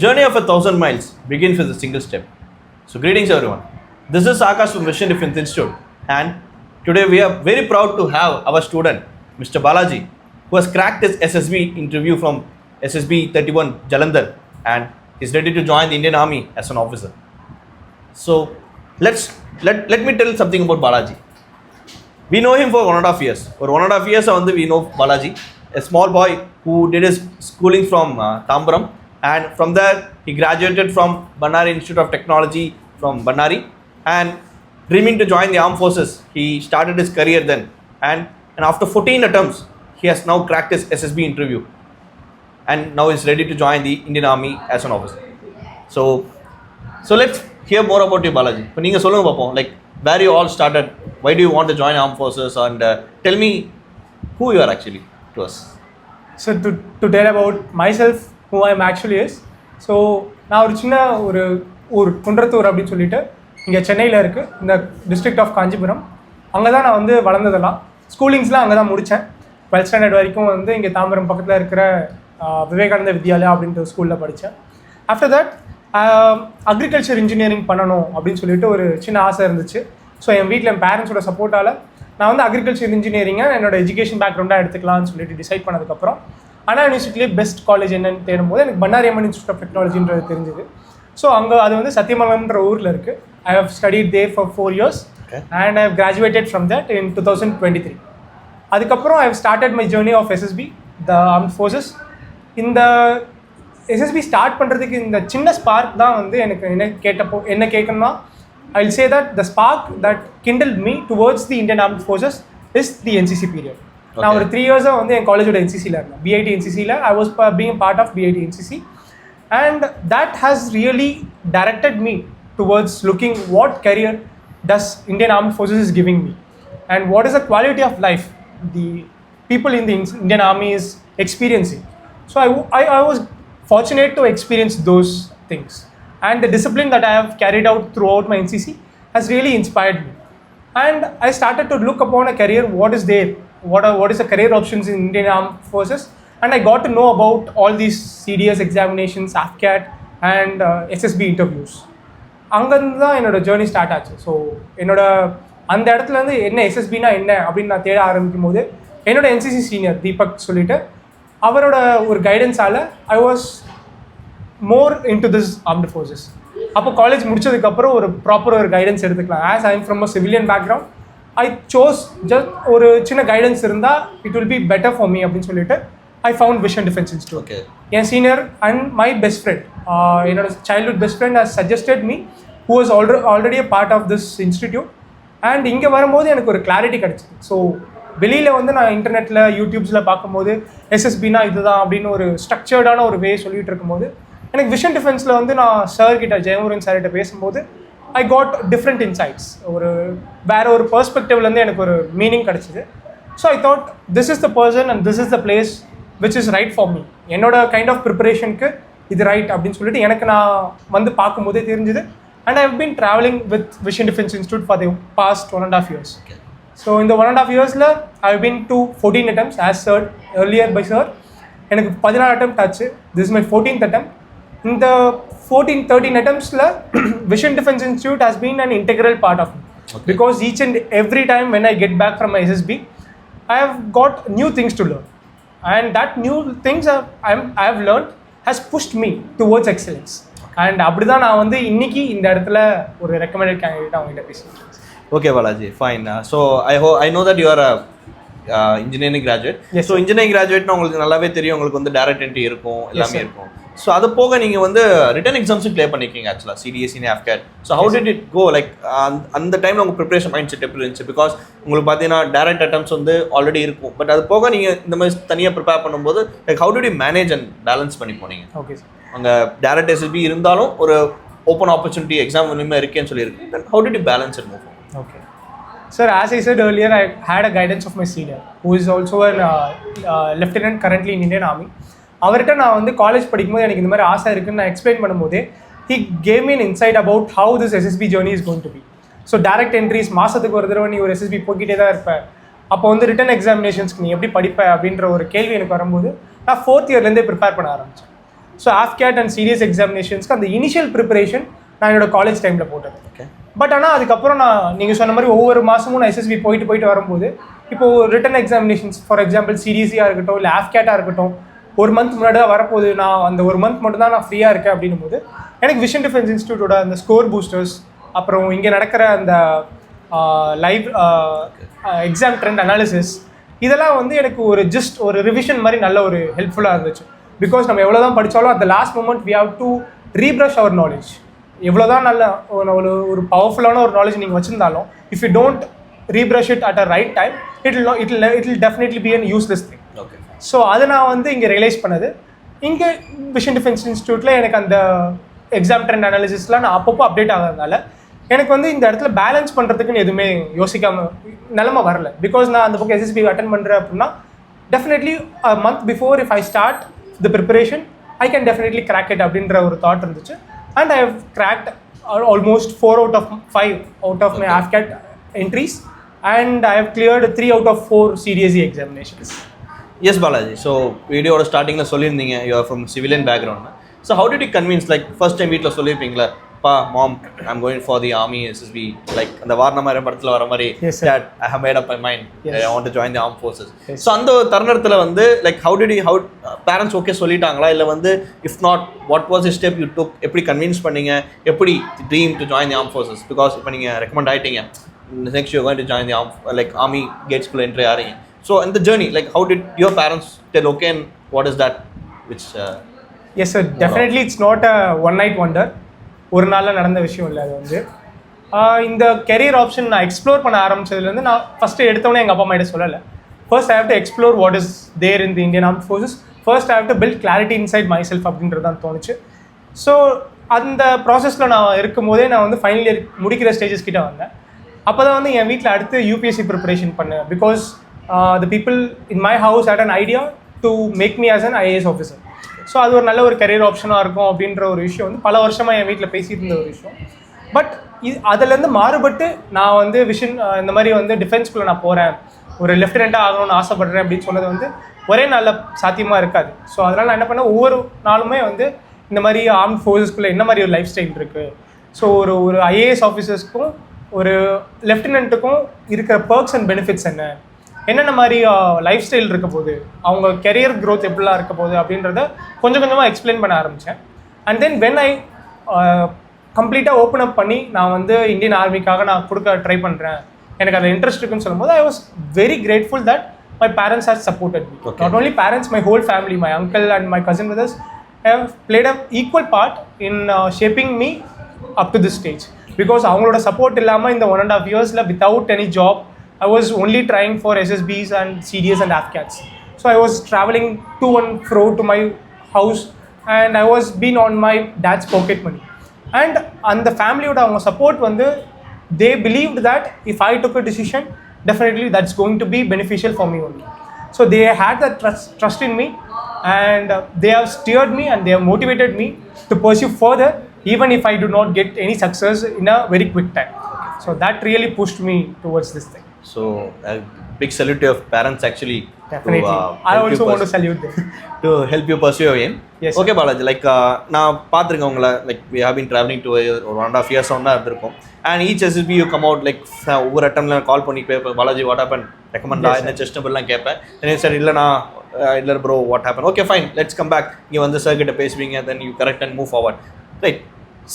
Journey of 1,000 miles begins with a single step. So greetings everyone. This is Akash from Vision Defense Institute, and today we are very proud to have our student Mr. Balaji, who has cracked his SSB interview from SSB 31 Jalandhar and is ready to join the Indian Army as an officer. So let me tell something about Balaji. We know him for 1.5 years. For 1.5 years we know Balaji, a small boy who did his schooling from Tambaram, and from there he graduated from Bannari Institute of Technology from Bannari, and dreaming to join the armed forces, he started his career then, and after 14 attempts he has now cracked his SSB interview and now is ready to join the Indian Army as an officer. So let's hear more about you, Balaji. இப்போ நீங்க சொல்லுங்க பாப்போம், like where you all started, why do you want to join armed forces, and tell me who you are actually to us. So to tell about myself, who I am actually is, so நான் ஒரு சின்ன ஒரு குன்றத்தூர் அப்படின்னு சொல்லிட்டு இங்கே சென்னையில் இருக்குது, இந்த டிஸ்ட்ரிக்ட் ஆஃப் காஞ்சிபுரம். அங்கே தான் நான் வந்து வளர்ந்ததெல்லாம், ஸ்கூலிங்ஸ்லாம் அங்கே தான் முடித்தேன். 12th ஸ்டாண்டர்ட் வரைக்கும் வந்து இங்கே தாம்பரம் பக்கத்தில் இருக்கிற விவேகானந்த வித்யாலயா அப்படின்ற ஸ்கூலில் படித்தேன். ஆஃப்டர் தட் அக்ரிகல்ச்சர் இன்ஜினியரிங் பண்ணணும் அப்படின்னு சொல்லிட்டு ஒரு சின்ன ஆசை இருந்துச்சு. ஸோ என் வீட்டில் என் பேரண்ட்ஸோட சப்போர்ட்டால் நான் வந்து அக்ரிகல்ச்சர் இன்ஜினியரிங்கை என்னோட எஜுகேஷன் பேக்ரவுண்டாக எடுத்துக்கலாம்னு சொல்லிட்டு டிசைட் பண்ணதுக்கப்புறம் அண்ணா யூனிவர்சிட்டிலே பெஸ்ட் காலேஜ் என்னன்னு தேடும்போது எனக்கு பன்னாரி அம்மன் இன்ஸ்டியூட் ஆஃப் டெக்னாலஜின்றது தெரிஞ்சுது. ஸோ அங்கே அது வந்து சத்தியமங்கலம்ன்ற ஊரில் இருக்குது. I have studied there for 4 years and I have graduated from that in 2023. அதுக்கப்புறம் I have started my journey of SSB, the armed forces. இந்த எஸ்எஸ்பி ஸ்டார்ட் பண்ணுறதுக்கு இந்த சின்ன ஸ்பார்க் தான் வந்து எனக்கு என்ன கேட்கணும்னா, I will say that the spark that kindle me towards the Indian armed forces is the NCC period. நான் ஒரு 3 years வந்து என் காலேஜோட என்சிசியில் இருந்தேன், பிஐடி என்சிசியில். I was being part of BIT NCC, and that has really directed me towards looking what career does Indian Armed Forces is giving me, and what is the quality of life the people in the Indian Army is experiencing. So I was fortunate to experience those things, and the discipline that I have carried out throughout my NCC has really inspired me, and I started to look upon a career, what is there, what is the career options in Indian Armed Forces, and I got to know about all these CDS examinations, AFCAT and SSB interviews. அங்கேருந்து தான் என்னோடய journey start ஆச்சு. So அந்த இடத்துலேருந்து என்ன எஸ்எஸ்பினா என்ன அப்படின்னு நான் தேட ஆரம்பிக்கும் போது என்னோட என்சிசி சீனியர் தீபக் சொல்லிட்டு அவரோட ஒரு கைடன்ஸால் I was more into this armed forces. அப்போ காலேஜ் முடிச்சதுக்கப்புறம் ஒரு ப்ராப்பர் ஒரு கைடன்ஸ் எடுத்துக்கலாம். As I am from a civilian background, I chose just ஒரு சின்ன கைடன்ஸ் இருந்தால் it will be better for me அப்படின்னு சொல்லிட்டு I found Vision Defense Institute. என் senior and my best friend, என்னோட childhood best friend has suggested me, who was already a part of this institute. And இங்கே வரும்போது எனக்கு ஒரு clarity கிடச்சிது. So வெளியில் வந்து நான் இன்டர்நெட்டில் யூடியூப்ஸில் பார்க்கும்போது எஸ்எஸ்பினா இதுதான் அப்படின்னு ஒரு ஸ்ட்ரக்சர்டான ஒரு வே சொல்லிட்டு இருக்கும்போது எனக்கு விஷன் டிஃபென்ஸில் வந்து நான் சார்கிட்ட ஜெயமுருகன் சார்கிட்ட பேசும்போது ஐ காட் டிஃப்ரெண்ட் இன்சைட்ஸ், வேற ஒரு பெர்ஸ்பெக்டிவ்லேருந்து எனக்கு ஒரு மீனிங் கிடச்சிது. So I thought this is the person and this is the place which is right for me. என்னோட கைண்ட் ஆஃப் ப்ரிப்பரேஷனுக்கு இது ரைட் அப்படின்னு சொல்லிட்டு எனக்கு நான் வந்து பார்க்கும்போதே தெரிஞ்சுது. And I have been travelling with Vision Defence Institute for the past 1.5 years. So இந்த 1.5 yearsல I have been to 14 attempts as said earlier by sir. எனக்கு 14 attempt ஆச்சு. This is my 14th attempt. இந்த 13 attemptsல Vision Defence Institute has been an integral part of me. Because each and every time when I get back from my SSB, I have got new things to learn. And that new things I have learned has pushed me towards excellence. And அப்படிதான் நான் வந்து இன்னைக்கு இந்த இடத்துல ஒரு recommended candidate அவங்ககிட்ட பேசுகிறேன். Okay Balaji, fine. So I know that you are a engineering graduate. Yes, so engineering graduate na உங்களுக்கு நல்லாவே தெரியும், உங்களுக்கு வந்து டைரக்ட் என்ட்ரி இருக்கும், எல்லாமே இருக்கும். ஸோ அது போக நீங்கள் வந்து ரிட்டன் எக்ஸாம்ஸும் கிளியர் பண்ணியிருக்கீங்க ஆக்சுவலாக, CDSE AFCAT. So how did it go, like அந்த டைமில் உங்கள் ப்ரிப்பரேஷன் மைண்ட் செட் எப்படி இருந்துச்சு? பிகாஸ் உங்களுக்கு பார்த்தீங்கன்னா டைரக்ட் அட்டம்ஸ் வந்து ஆல்ரெடி இருக்கும், பட் அது போக நீங்கள் இந்த மாதிரி தனியாக ப்ரிப்பேர் பண்ணும்போது like how did you manage and balance பண்ணி போனீங்க? ஓகே சார், அங்கே டைரக்ட் எஸ்எஸ்பி இருந்தாலும் ஒரு ஓப்பன் ஆப்பர்ச்சுனிட்டி எக்ஸாம் ஒன்றுமே இருக்கேன்னு சொல்லியிருக்கு, then how did you balance it move? Okay sir, as I said earlier, I had a guidance of my senior who is also a lieutenant currently in Indian Army. அவர்கிட்ட நான் வந்து college படிக்கும்போது எனக்கு இந்த மாதிரி ஆசை இருக்குன்னு நான் எக்ஸ்பிளைன் பண்ணும்போது he gave me an insight about how this SSB journey is going to be. So direct entries மாதத்துக்கு ஒரு தடவை நீ ஒரு SSB போய்கிட்டே தான் இருப்பேன். அப்போ வந்து ரிட்டன் எக்ஸாமினேஷன்ஸ்க்கு நீ எப்படி படிப்ப அப்படின்ற ஒரு கேள்வி எனக்கு வரும்போது நான் 4th yearலேருந்தே ப்ரிப்பேர் பண்ண ஆரம்பித்தேன். ஸோ AFCAT அண்ட் CDSE எக்ஸாமினேஷன்ஸ்க்கு அந்த இனிஷியல் ப்ரிப்பரேஷன் நான் என்னோட காலேஜ் டைமில் போட்டது. ஓகே. பட் ஆனால் அதுக்கப்புறம் நான் நீங்கள் சொன்ன மாதிரி ஒவ்வொரு மாதமும் நான் SSB போயிட்டு வரும்போது இப்போது ரிட்டன் எக்ஸாமினேஷன்ஸ் ஃபார் எக்ஸாம்பிள் CDSE-ஆக இருக்கட்டும் இல்லை AFCAT-ஆக இருக்கட்டும் ஒரு மந்த் முன்னாடி தான் வரப்போகுது, நான் அந்த ஒரு மந்த் மட்டும் தான் நான் ஃப்ரீயாக இருக்கேன் அப்படின்னும் போது எனக்கு விஷன் டிஃபென்ஸ் இன்ஸ்டியூட்டோட அந்த ஸ்கோர் பூஸ்டர்ஸ் அப்புறம் இங்கே நடக்கிற அந்த லைவ் எக்ஸாம் ட்ரெண்ட் அனாலிசிஸ் இதெல்லாம் வந்து எனக்கு ஒரு ரிவிஷன் மாதிரி நல்ல ஒரு ஹெல்ப்ஃபுல்லாக இருந்துச்சு. பிகாஸ் நம்ம எவ்வளோ தான் படித்தாலும் at the last moment we have to refresh our knowledge. எவ்வளோ தான் நல்ல ஒரு பவர்ஃபுல்லான ஒரு நாலேஜ் நீங்கள் வச்சுருந்தாலும் if you don't refresh it at a right time it will definitely be an useless thing. Okay. So அதை நான் வந்து இங்கே ரியலைஸ் பண்ணது. இங்கே விஷன் டிஃபென்ஸ் இன்ஸ்டியூட்டில் எனக்கு அந்த எக்ஸாம் ட்ரெண்ட் அனாலிசிஸ்லாம் நான் அப்பப்போ அப்டேட் ஆகிறதுனால எனக்கு வந்து இந்த இடத்துல பேலன்ஸ் பண்ணுறதுக்குன்னு எதுவுமே யோசிக்காமல் நிலமை வரல. பிகாஸ் நான் அந்த பக்கம் SSB அட்டன் பண்ணுறேன் அப்படின்னா definitely month before if I start the preparation I can definitely crack it அப்படின்ற ஒரு தாட் இருந்துச்சு. And I have cracked almost 4 out of 5 out of my AFCAT entries and I have cleared 3 out of 4 CDSE examinations. Yes, Balaji. So, video starting la sollirundinga you are from civilian background. So, how did you convince, like first time வீட்ல சொல்லிருப்பீங்களா, pa mom I'm going for the army SSB, like அந்த வாரணமாரி படத்துல வர மாதிரி, dad I have made up my mind, I want to join the armed forces. So அந்த தருணத்துல வந்து like how parents okay சொல்லிட்டாங்களா இல்ல வந்து if not what was the step you took, எப்படி convince பண்ணீங்க, எப்படி dream to join the armed forces? Because இப்ப நீங்க recommend ஆயிட்டீங்க, next you're going to join the army gates குள்ள entry ஆறீங்க. So in the journey, like how did your parents tell okay and what is that which yes sir, definitely it's not a one night wonder. ஒரு நாளில் நடந்த விஷயம் இல்லை. அது வந்து இந்த career option நான் எக்ஸ்ப்ளோர் பண்ண ஆரம்பிச்சதுலேருந்து நான் ஃபஸ்ட்டு எடுத்தோடனே எங்கள் அப்பா அம்மாட்ட சொல்லலை. First I have to explore what is there in the Indian armed forces. First I have to build clarity inside my self அப்படின்றது தான் தோணுச்சு. ஸோ அந்த ப்ராசஸில் நான் இருக்கும் போதே நான் வந்து ஃபைனல் இயர் முடிக்கிற ஸ்டேஜஸ் கிட்ட வந்தேன். அப்போ தான் வந்து என் வீட்டில் அடுத்து UPSC ப்ரிப்பரேஷன் பண்ணேன். Because the people in my house had an idea to make me as an IAS officer. So அது ஒரு நல்ல ஒரு கரியர் ஆப்ஷனாக இருக்கும் அப்படின்ற ஒரு விஷயம் வந்து பல வருஷமாக என் வீட்டில் பேசிட்டு இருந்த ஒரு விஷயம். பட் அதுலேருந்து மாறுபட்டு நான் வந்து இந்த மாதிரி வந்து டிஃபென்ஸ்குள்ளே நான் போகிறேன், ஒரு லெஃப்டினெண்ட்டாக ஆகணும்னு ஆசைப்படுறேன் அப்படின்னு சொன்னது வந்து ஒரே நாளில் சாத்தியமாக இருக்காது. ஸோ அதனால் நான் என்ன பண்ணேன், ஒவ்வொரு நாளுமே வந்து இந்த மாதிரி ஆர்ம்ட் ஃபோர்ஸஸ்குள்ளே என்ன மாதிரி ஒரு லைஃப் ஸ்டைல் இருக்குது, ஸோ ஒரு IAS ஆஃபீஸர்ஸ்க்கும் ஒரு லெஃப்டினெண்ட்டுக்கும் இருக்கிற பர்க்ஸ் அண்ட் பெனிஃபிட்ஸ் என்னென்ன மாதிரி லைஃப் ஸ்டைல் இருக்க போகுது, அவங்க கெரியர் க்ரோத் எப்படிலாம் இருக்க போகுது அப்படின்றத கொஞ்சம் கொஞ்சமாக எக்ஸ்பிளைன் பண்ண ஆரம்பித்தேன். அண்ட் தென் வென் ஐ கம்ப்ளீட்டாக ஓப்பன் அப் பண்ணி நான் வந்து இந்தியன் ஆர்மிக்காக நான் கொடுக்க ட்ரை பண்ணுறேன், எனக்கு அதில் இன்ட்ரெஸ்ட் இருக்குன்னு சொல்லும்போது I was very grateful that my parents has supported me. Not only parents, my whole family, my uncle and my cousin brothers have played an equal part in shaping me up to this stage. Because அவங்களோட support இல்லாமல் இந்த 1.5 years without any job I was only trying for SSBs and CDS and AFCATs. So I was traveling to and fro to my house and I was being on my dad's pocket money. And the family would have support வந்து they believed that if I took a decision definitely that's going to be beneficial for me only. So they had that trust in me and they have steered me and they have motivated me to pursue further even if I do not get any success in a very quick time. So that really pushed me towards this thing. So a big salute to your parents actually. Definitely. I also want to salute them. To help you pursue your aim. Yes. Okay Balaji, like நான் பார்த்துருக்கேன் உங்களை, like we have been traveling to ஒரு 1.5 years ஒன்றா இருந்திருக்கோம். And each SSB you come out like ஒவ்வொரு அட்டம்ல கால் பண்ணி பேப்பேன், Balaji what happened, recommend என்ன செஸ்டபிள்லாம் கேட்பேன். சரி இல்லைண்ணா இல்லை bro what happen, okay fine let's come back, இங்கே வந்து சார் கிட்ட பேசுவீங்க, then you correct and move forward. Right,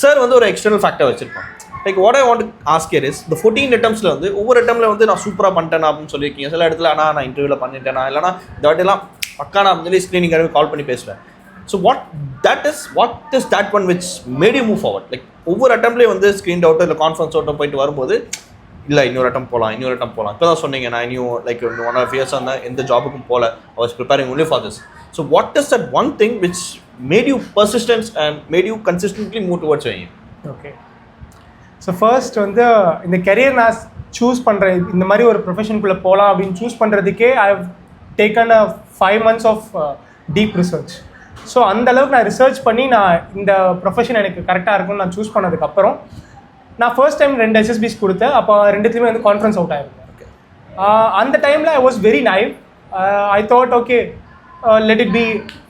sir வந்து ஒரு எக்ஸ்டர்னல் ஃபேக்டர் வச்சிருப்பான். Like what I want to ask here is, இந்த 14 அட்டம்ஸில் வந்து ஒவ்வொரு அட்டம்ல வந்து நான் சூப்பராக பண்ணிட்டேன் அப்படின்னு சொல்லியிருக்கீங்க. சில இடத்துல நான் இன்டர்வியூவில் பண்ணிட்டேனா இல்லைனா இந்த வாட்டிலாம் பக்கா நான் வந்து ஸ்க்ரீனிங் கால் பண்ணி பேசுவேன். So what is that one which made you move forward? Like ஒவ்வொரு அட்டம்லேயும் வந்து ஸ்க்ரீன் அவுட்டோ இல்லை கான்ஃபரன்ஸ் அவுட்டோ போயிட்டு வரும்போது இல்லை இன்னொரு அட்டம் போகலாம். இப்போ தான் சொன்னீங்க நான் இன்னும் லைக் 1.5 years இருந்தேன், எந்த ஜாபுக்கும் போகல, I was preparing only for this. So what is that one thing which made you persistent and made you consistently move towards your aim? Okay. So first வந்து இந்த கெரியர் நான் சூஸ் பண்ணுறேன், இந்த மாதிரி ஒரு ப்ரொஃபஷனுக்குள்ளே போகலாம் அப்படின்னு சூஸ் பண்ணுறதுக்கே I have taken 5 months of deep research. So அந்தளவுக்கு நான் ரிசர்ச் பண்ணி நான் இந்த ப்ரொஃபஷன் எனக்கு கரெக்டாக இருக்கும்னு நான் சூஸ் பண்ணதுக்கப்புறம் நான் ஃபர்ஸ்ட் டைம் 2 SSBs கொடுத்தேன். அப்போ 2த்துலேயுமே வந்து கான்ஃபரன்ஸ் அவுட் ஆகிருந்தேன். அந்த டைமில் I was very naive. I thought okay let it be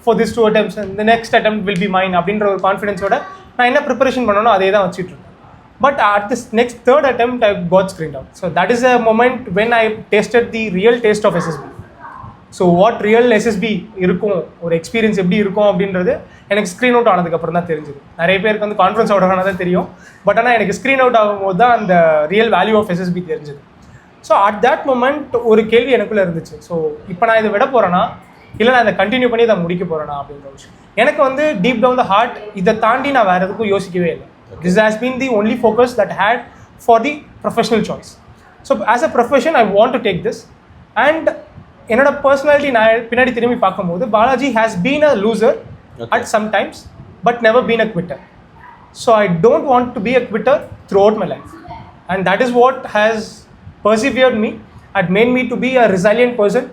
for these 2 attempts and the next attempt will be mine அப்படின்ற ஒரு கான்ஃபிடென்ஸோட நான் என்ன ப்ரிப்பரேஷன் பண்ணனோ அதே தான் வச்சுட்டு இருக்கேன். But at this next third attempt, I got screened out. So that is a moment when I tasted the real taste of SSB. So what real SSB இருக்கும், ஒரு எக்ஸ்பீரியன்ஸ் எப்படி இருக்கும் அப்படின்றது எனக்கு ஸ்க்ரீன் அவுட் ஆனதுக்கப்புறம் தான் தெரிஞ்சுது. நிறைய பேருக்கு வந்து கான்ஃபரன்ஸ் அவுட் ஆனால் தான் தெரியும், பட் ஆனால் எனக்கு ஸ்க்ரீன் அவுட் ஆகும்போது தான் அந்த ரியல் வேல்யூ ஆஃப் SSB தெரிஞ்சுது. ஸோ அட் தட் மொமெண்ட் ஒரு கேள்வி எனக்குள்ளே இருந்துச்சு. ஸோ இப்போ நான் இதை விட போகிறேன்னா இல்லை நான் இதை கண்டினியூ பண்ணி இதை முடிக்க போகிறேன்னா அப்படின்ற விஷயம் எனக்கு வந்து டீப் டவுன் த ஹார்ட் இதை தாண்டி நான் வேறு எதுக்கும் யோசிக்கவே இல்லை. This has been the only focus that I had for the professional choice. So as a profession, I want to take this. And என்னோட பர்சனாலிட்டி நான் பின்னாடி திரும்பி பார்க்கும்போது Balaji has been a loser at some times, but never been a quitter. So I don't want to be a quitter throughout my life. And that is what has persevered me and made me to be a resilient person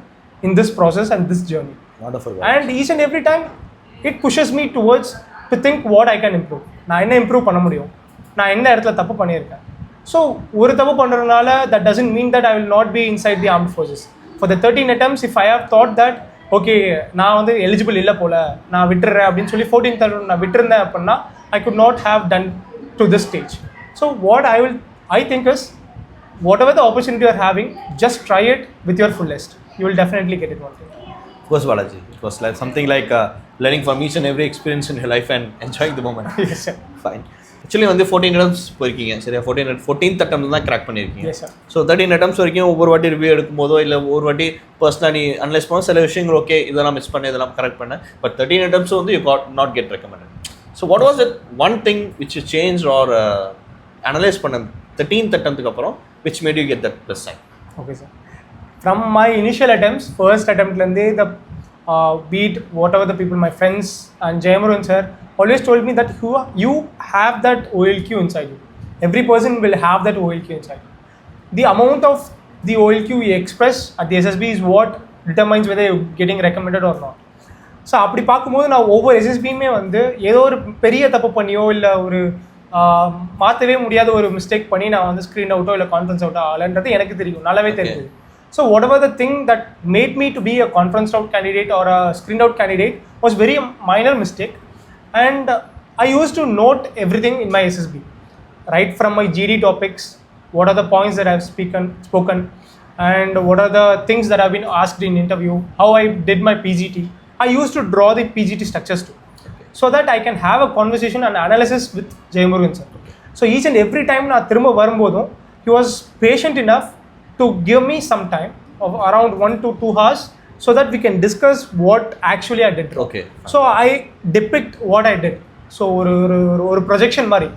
in this process and this journey. Wonderful. And each and every time, it pushes me towards to think what I can improve. நான் என்ன improve பண்ண முடியும், நான் என்ன இடத்துல தப்பு பண்ணியிருக்கேன். So ஒரு தப்பு பண்ணுறதுனால that doesn't mean that I will not be inside the armed forces. For the 13 attempts if I have thought that okay நான் வந்து எலிஜிபிள் இல்லை போல் நான் விட்டுறேன் அப்படின்னு சொல்லி 14th attempt நான் விட்டுருந்தேன் அப்படின்னா I could not have done to this stage. So what I think is whatever the opportunity you are having, just try it with your fullest. You will definitely get it one day. Of course, Balaji. It was like something like learning from each and every experience in your life and enjoying the moment. Yes, sir. Fine. Actually, வந்து 14 attempts போயிருக்கீங்க சரியா? 14th attempt தான் crack பண்ணியிருக்கீங்க. Yes, sir. So 13 attempts வரைக்கும் ஒவ்வொரு வாட்டி review எடுக்கும் போதோ இல்லை ஒவ்வொரு வாட்டி பர்சனலாக நீ அனலைஸ் பண்ண சில விஷயங்கள் ஓகே இதெல்லாம் மிஸ் பண்ண இதெல்லாம் கரெக்ட் பண்ண, பட் 13 attempts வந்து you got not get recommended. So what was it one thing which you change or analyse பண்ண 13th attemptக்கு அப்புறம் which made you get that plus sign? Okay, sir. From my initial attempts, first attempt lende the beat whatever the people, my friends and Jayamuran sir always told me that you have that OLQ inside you. Every person will have that OLQ inside you. The amount of the OLQ you express at the SSB is what determines whether you're getting recommended or not. So அப்படி பார்க்கும்போது நான் ஒவ்வொரு எஸ்எஸ்பியுமே வந்து ஏதோ ஒரு பெரிய தப்பு பண்ணியோ இல்லை ஒரு மாற்றவே முடியாத ஒரு மிஸ்டேக் பண்ணி நான் வந்து ஸ்க்ரீன் அவுட்டோ இல்லை கான்ஃபரன்ஸ் அவுட்டோ ஆகலன்றது எனக்கு தெரியும், நல்லாவே தெரியுது. So whatever the thing that made me to be a conference out candidate or a screened out candidate was very minor mistake, and I used to note everything in my SSB, right from my GD topics, what are the points that I've spoken, and what are the things that I've been asked in interview, how I did my PGT. I used to draw the PGT structures too, so that I can have a conversation and analysis with Jayamurugan sir. So each and every time na thirumba varumbodum he was patient enough to give me some time of around 1 to 2 hours so that we can discuss what actually I did wrong. Okay. So I depict what I did. So ஒரு projection மாதிரி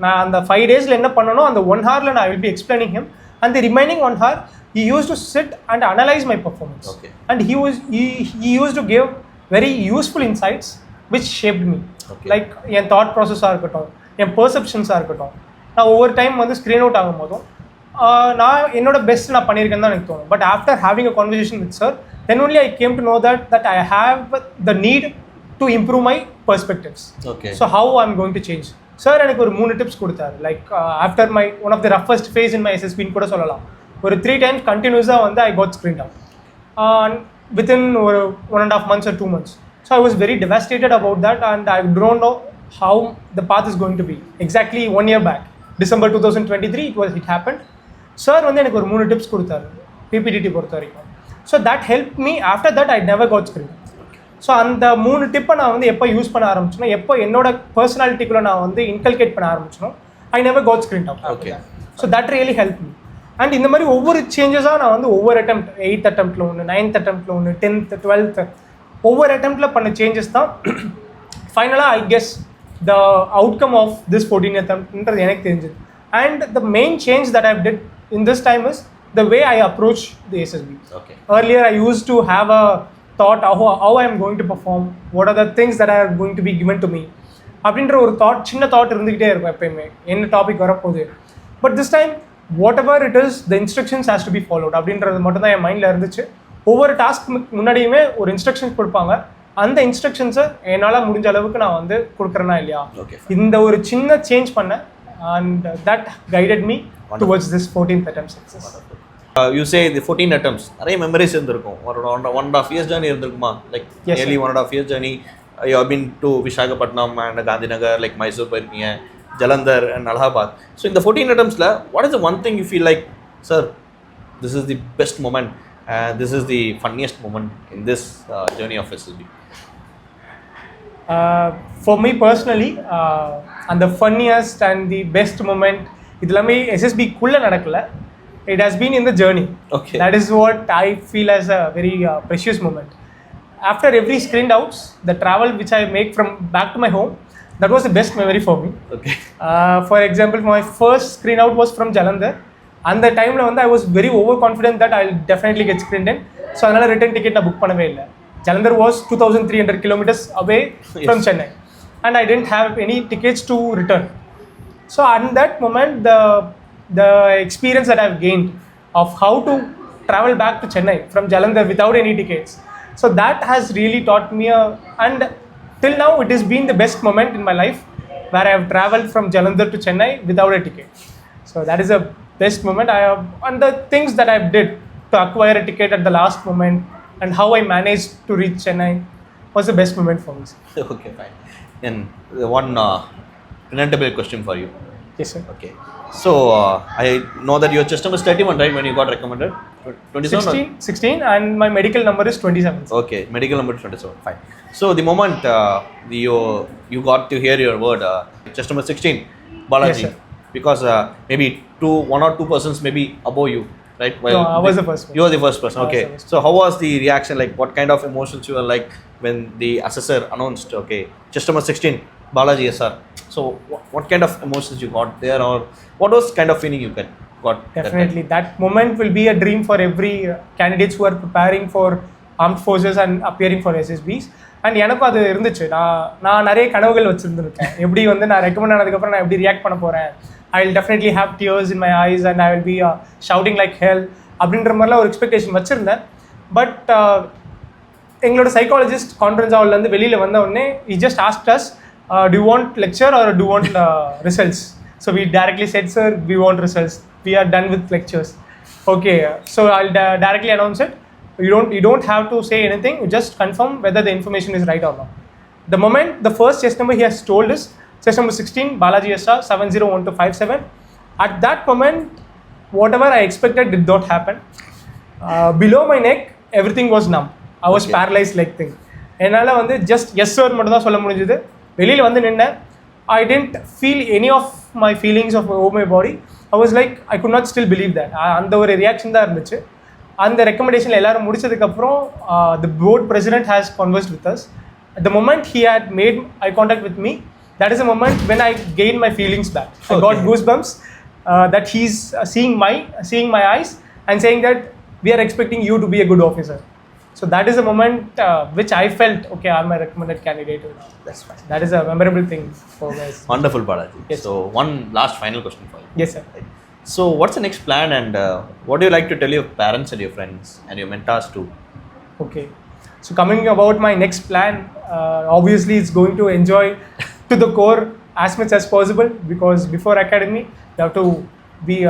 நான் அந்த 5 daysல என்ன பண்ணனோ அந்த 1 hourல I will be explaining him, and the remaining 1 hour he used to sit and analyze my performance. Okay. And he used to give very useful insights which shaped me. Okay. Like N thought process இருக்கட்டும், என் perceptions இருக்கட்டும், நான் ஒவ்வொரு time வந்து screen out ஆகும்போதும் நான் என்னோட best நான் பண்ணியிருக்கேன்னு தான் எனக்கு தோணும். But after having a conversation with sir then only I came to know that I have the need to improve my perspectives. Okay. So how I am going to change. Sir எனக்கு ஒரு 3 tips கொடுத்தாரு. Like after my one of the roughest phase in my எஸ்எஸ்பின்னு கூட சொல்லலாம். ஒரு 3 times கண்டினியூஸாக வந்து I got screen down within ஒரு 1.5 months or 2 months. So I was very devastated about that, and I don't know how the path is going to be. Exactly 1 year back, December 2023, it happened. Sir வந்து எனக்கு ஒரு 3 tips கொடுத்தாரு பிபிடிடி பொறுத்த வரைக்கும். So that help me. After that I never got screen. So அந்த 3 டிப்பை நான் வந்து எப்போ யூஸ் பண்ண ஆரம்பிச்சனோ, எப்போ என்னோட பர்சனாலிட்டிக்குள்ளே நான் வந்து இன்கல்கேட் பண்ண ஆரம்பிச்சனோ, I never got screen out. Okay. So that really help me. And இந்த மாதிரி ஒவ்வொரு சேஞ்சஸாக நான் வந்து ஒவ்வொரு attempt 8th attemptல ஒன்று, 9th attemptல ஒன்று, 10th 12th ஒவ்வொரு attemptல பண்ண சேஞ்சஸ் தான் ஃபைனலாக I guess the outcome of this 14th attemptன்றது எனக்கு தெரிஞ்சது. And the main change that I've did in this time is the way I approach the SSB. Okay. Earlier I used to have a thought how I am going to perform, what are the things that are going to be given to me. அப்படின்ற ஒரு சின்ன thought இருந்துக்கிட்டே இருக்கும் எப்பயுமே என்ன topic வரப்போகுது. But this time what ever it is the instructions has to be followed அப்படின்றது மட்டும் தான் என் மைண்டில் இருந்துச்சு. ஒவ்வொரு டாஸ்க் முன்னாடியுமே ஒரு இன்ஸ்ட்ரக்ஷன்ஸ் கொடுப்பாங்க. அந்த இன்ஸ்ட்ரக்ஷன்ஸை என்னால் முடிஞ்ச அளவுக்கு நான் வந்து கொடுக்குறேன்னா இல்லையா, இந்த ஒரு சின்ன சேஞ்ச் பண்ணேன். And that guided me towards this 14th attempt success. You say the 14 attempts, நிறைய மெமரிஸ் இருந்திருக்கும். ஒரு 1.5 years journey இருந்திருக்குமா? Like Yes, nearly 1.5 years journey. You have been to Visakhapatnam and Gandhinagar, like Mysore போயிருக்கீங்க, Jalandhar and Allahabad. So in the 14 attemptsல, what is the one thing you feel like, sir, this is the best moment and this is the funniest moment in this journey of SSB? For me personally, and the funniest and the best moment, idellame SSB kulla nadakala. It has been in the journey. Okay. That is what I feel as a very precious moment. After every screened outs, the travel which I make from back to my home, that was the best memory for me. Okay. For example, my first screen out was from Jalandhar. And the time I was very overconfident that I'll definitely get screened in. So another return ticket na book panave illa. Jalandhar was 2,300 kilometers away from Chennai. And I didn't have any tickets to return. So at that moment, the experience that I've gained of how to travel back to Chennai from Jalandhar without any tickets. So that has really taught me and till now it has been the best moment in my life where I have traveled from Jalandhar to Chennai without a ticket. So that is a best moment. And the things that I did to acquire a ticket at the last moment and how I managed to reach Chennai was the best moment for me. Okay, fine. And one inevitable question for you. Yes, sir. Okay. So I know that your chest number is 31, right, when you got recommended? 27? 16 and my medical number is 27. Okay, medical number is 27, fine. So the moment you got to hear your word, chest number 16, Balaji, Yes, sir. because maybe one or two persons maybe above you, right? Well, No, I was the first person. You were the first person, I was okay. the first So how was the reaction, like what kind of emotions you were like when the assessor announced, okay, chest number 16, Balaji, yes sir. So what kind of emotions you got there, or what was kind of feeling you got? Definitely, that moment will be a dream for every candidates who are preparing for armed forces and appearing for SSBs. And எனக்கும் அது இருந்துச்சு. நான் நிறைய கனவுகள் வச்சுருந்துருக்கேன். எப்படி நான் recommend ஆனதுக்கப்புறம் நான் எப்படி ரியாக்ட் பண்ண போகிறேன், I will definitely have tears in my eyes and I will be shouting like hell அப்படின்ற மாதிரிலாம் ஒரு எக்ஸ்பெக்டேஷன் வச்சுருந்தேன். பட் எங்களோட சைக்காலஜிஸ்ட் கான்ஃபரன்ஸ் ஹால்லேருந்து வெளியில் வந்த உடனே he just asked us, do you want lecture or do you want results? So we directly said, sir, we want results. We are done with lectures. Okay, so I'll directly announce it. You don't have to say anything. You just confirm whether the information is right or not. The moment the first chest number he has told is chest number 16, Balaji SR 701257. At that moment, whatever I expected did not happen. Below my neck, everything was numb. I was paralyzed like thing. என்னால் just yes sir மட்டும் தான் சொல்ல முடிஞ்சது. வெளியில் நின்னேன். I didn't feel any of my feelings of over my body. I was like, I could not still believe that. அந்த ஒரு reaction தான் இருந்துச்சு. அந்த ரெக்கமெண்டேஷனில் எல்லாரும் முடிச்சதுக்கப்புறம் the board president has conversed with us. At the moment he had made eye contact with me, that is the moment when I gained my feelings back. I got goosebumps that he's seeing my eyes and saying that we are expecting you to be a good officer. So that is a moment which I felt, okay, I'm a recommended candidate. That's fine. That is a memorable thing for us. Wonderful, Balaji. Yes. So one last final question for you. Yes, sir. Right. So what's the next plan, and what do you like to tell your parents and your friends and your mentors too? Okay. So coming about my next plan, obviously it's going to enjoy to the core as much as possible, because before academy you have to be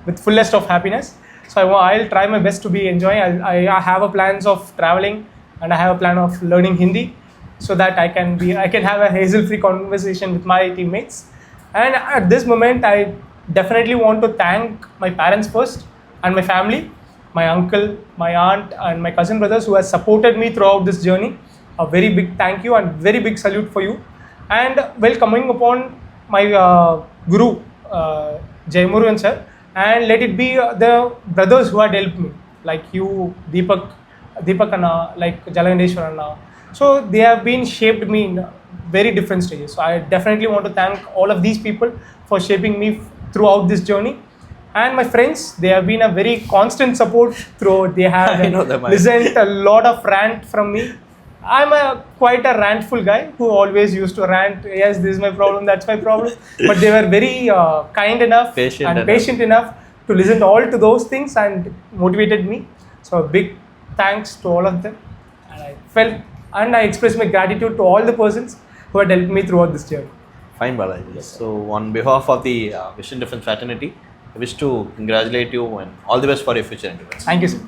with fullest of happiness. So I'll try my best to be enjoying. I have a plans of traveling, and I have a plan of learning Hindi, so that I can have a hassle-free conversation with my teammates. And at this moment, I definitely want to thank my parents first, and my family, my uncle, my aunt, and my cousin brothers who has supported me throughout this journey. A very big thank you and very big salute for you. And well, coming upon my guru, Jaimurugan sir, and let it be the brothers who had helped me, like you, Deepak Anna, like Jalandeshwar Anna. So they have been shaped me in very different stages. So I definitely want to thank all of these people for shaping me throughout this journey. And my friends, they have been a very constant support throughout. They have listened a lot of rant from me. I'm quite a rantful guy who always used to rant. Yes, this is my problem, that's my problem. But they were very kind enough and patient enough to listen to all to those things and motivated me. So a big thanks to all of them. And I felt and I express my gratitude to all the persons who had helped me throughout this journey. Fine, Balaji. Yes, so on behalf of the Vision Defense Fraternity, I wish to congratulate you and all the best for your future endeavors. Thank you, sir.